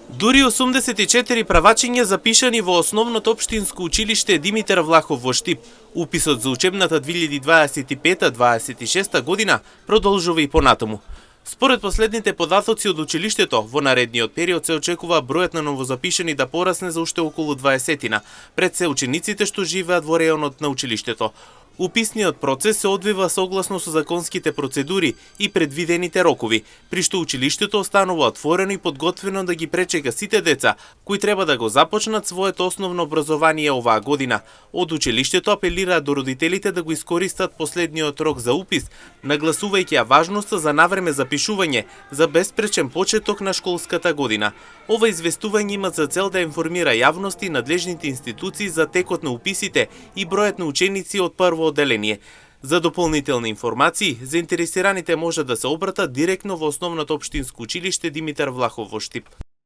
Дури 84 правачиња запишани во основното општинско училиште Димитар Влахов во Штип. Уписот за учебната 2025-26 година продолжува и понатаму. Според последните податоци од училиштето, во наредниот период се очекува бројот на новозапишани да порасне за уште околу 20-тина, пред се учениците што живеат во реонот на училиштето. Уписниот процес се одвива согласно со законските процедури и предвидените рокови, при што училиштето останува отворено и подготвено да ги пречека сите деца кои треба да го започнат своето основно образование оваа година. Од училиштето апелираат до родителите да го искористат последниот рок за упис, нагласувајќи ја важноста за навреме запишување за безпречен почеток на школската година. Ова известување има за цел да информира јавност и надлежните институции за текот на уписите и бројот на ученици од прво одделение. За дополнителни информации, заинтересираните може да се обратат директно во основното општинско училиште Димитар Влахов во Штип.